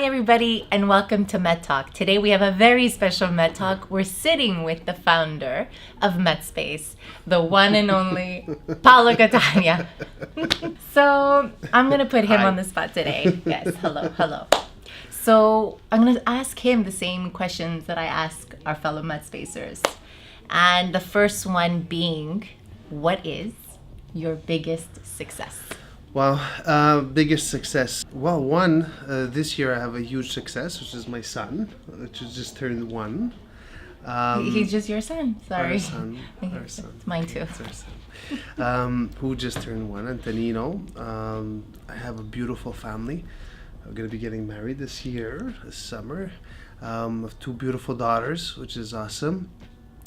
everybody, and welcome to METTALK. Today we have a very special METTALK. We're sitting with the founder of metspace, the one and only Paolo Catania. So I'm going to put him on the spot today. Yes, hello. So I'm going to ask him the same questions that I ask our fellow metspacers. And the first one being, what is your biggest success? Well, biggest success. Well, one, this year I have a huge success, which is my son, which has just turned 1. He's just your son, sorry. Our son. It's mine too. It's our son. Who just turned 1, Antonino. I have a beautiful family. I'm going to be getting married this summer. I have 2 beautiful daughters, which is awesome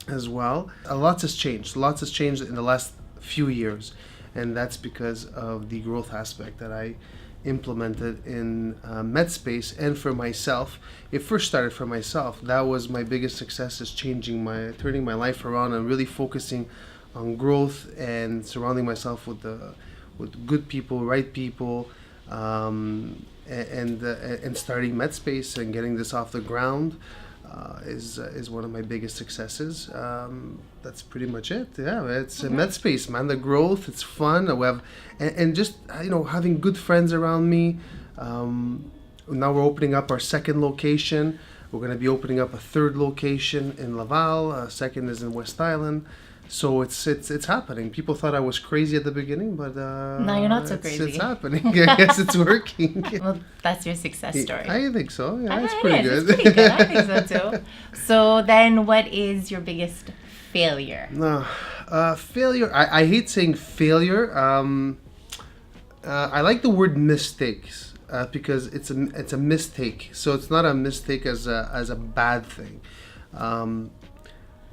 as well. Lots has changed in the last few years. And that's because of the growth aspect that I implemented in metspace and for myself. It first started for myself. That was my biggest success, is turning my life around and really focusing on growth and surrounding myself with good people, right people, and starting metspace and getting this off the ground. Is one of my biggest successes. That's pretty much it. Yeah, it's metspace, man. The growth, it's fun. We have, and just having good friends around me. Now we're opening up our second location. We're going to be opening up a third location in Laval. Second is in West Island. So it's happening. People thought I was crazy at the beginning, but now you're not so crazy. It's happening. I guess it's working. Well, that's your success story. I think so. Yeah, it's pretty good. It's pretty good. I think so too. So then, what is your biggest failure? Failure. I hate saying failure. I like the word mistakes because it's a mistake. So it's not a mistake as a bad thing.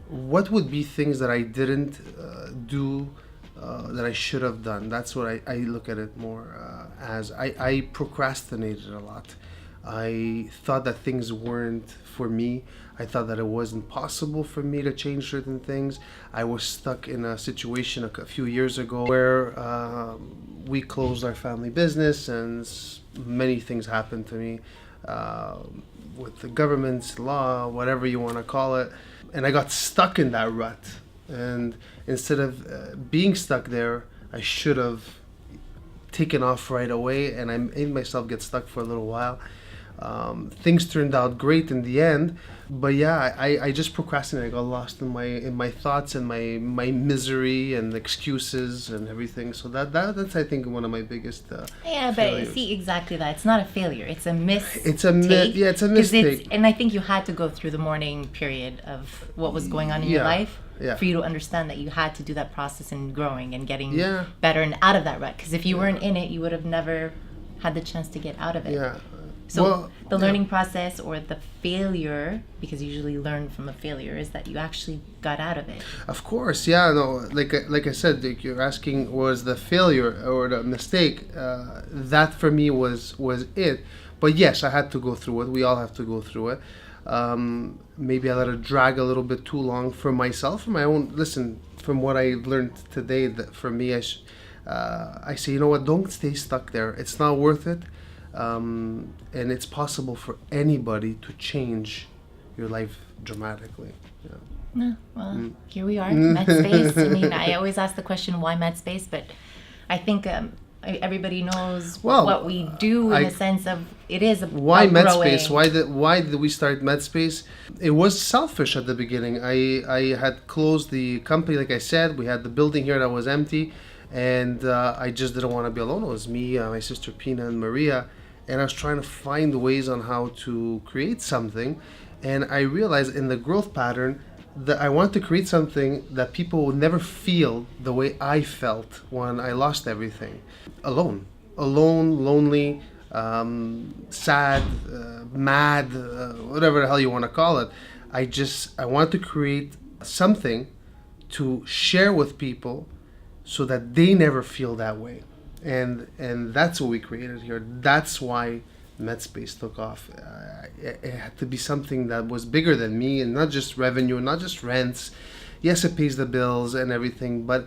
What would be things that I didn't do that I should have done? That's what I look at it more as. I procrastinated a lot. I thought that things weren't for me. I thought that it wasn't possible for me to change certain things. I was stuck in a situation a few years ago where we closed our family business and many things happened to me with the government's law, whatever you want to call it. And I got stuck in that rut. And instead of being stuck there, I should have taken off right away. And I made myself get stuck for a little while. Things turned out great in the end. But yeah, I just procrastinated. I got lost in my thoughts and my misery and excuses and everything. So that's I think one of my biggest failures. But see, exactly that. It's not a failure. It's a mistake. It's a mistake. And I think you had to go through the mourning period of what was going on in your life for you to understand that you had to do that process and growing and getting better and out of that rut. Because if you weren't in it, you would have never had the chance to get out of it. Yeah. So the learning process or the failure, because you usually learn from a failure, is that you actually got out of it. Of course, yeah. No, like I said, you're asking was the failure or the mistake. That for me was it. But yes, I had to go through it. We all have to go through it. Maybe I let it drag a little bit too long for myself, for my own. Listen, from what I learned today, that for me, I say, you know what? Don't stay stuck there. It's not worth it. And it's possible for anybody to change your life dramatically. Here we are, metspace. I mean, I always ask the question, why metspace? But I think everybody knows what we do in the sense of it is why metspace. Why did we start metspace? It was selfish at the beginning. I had closed the company, like I said. We had the building here that was empty, and I just didn't want to be alone. It was me, my sister Pina, and Maria. And I was trying to find ways on how to create something. And I realized in the growth pattern that I want to create something that people will never feel the way I felt when I lost everything. Alone, lonely, sad, mad, whatever the hell you want to call it. I want to create something to share with people so that they never feel that way. And that's what we created here. That's why metspace took off. It had to be something that was bigger than me, and not just revenue, not just rents. Yes, it pays the bills and everything, but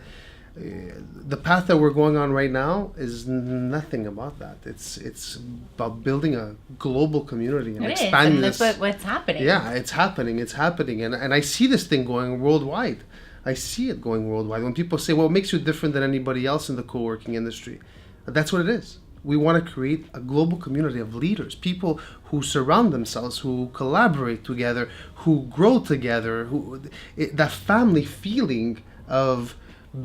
the path that we're going on right now is nothing about that. It's about building a global community and It is, expanding and this. that's what's happening. Yeah, it's happening, and I see this thing going worldwide. I see it going worldwide. When people say, "Well, what makes you different than anybody else in the co-working industry?" That's what it is. We want to create a global community of leaders, people who surround themselves, who collaborate together, who grow together, that family feeling of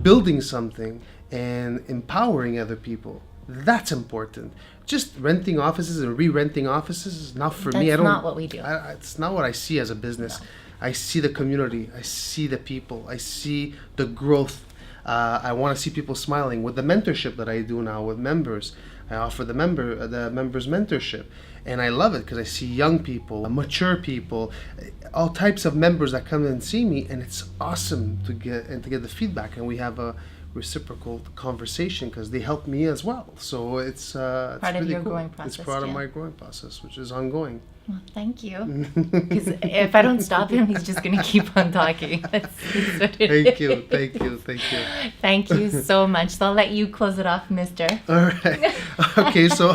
building something and empowering other people. That's important. Just renting offices and re-renting offices is not for me. That's not what we do. It's not what I see as a business. No. I see the community. I see the people. I see the growth. I want to see people smiling. With the mentorship that I do now with members, I offer the members mentorship, and I love it because I see young people, mature people, all types of members that come and see me, and it's awesome to get the feedback, and we have a reciprocal conversation because they help me as well. So it's Part of really your cool. growing process, It's part of yeah. my growing process, which is ongoing. Well, thank you. Because if I don't stop him, he's just going to keep on talking. That's what it Thank you, is. thank you, thank you. Thank you so much. So I'll let you close it off, mister. All right. Okay, so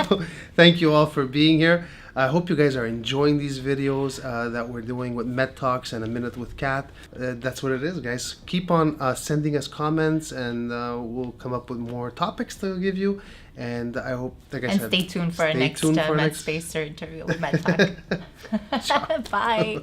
thank you all for being here. I hope you guys are enjoying these videos that we're doing with Met Talks and A Minute with Kat. That's what it is, guys. Keep on sending us comments, and we'll come up with more topics to give you. And I hope, like I said, And stay tuned for our next tuned for our next- MetSpace interview with METTALK. Bye.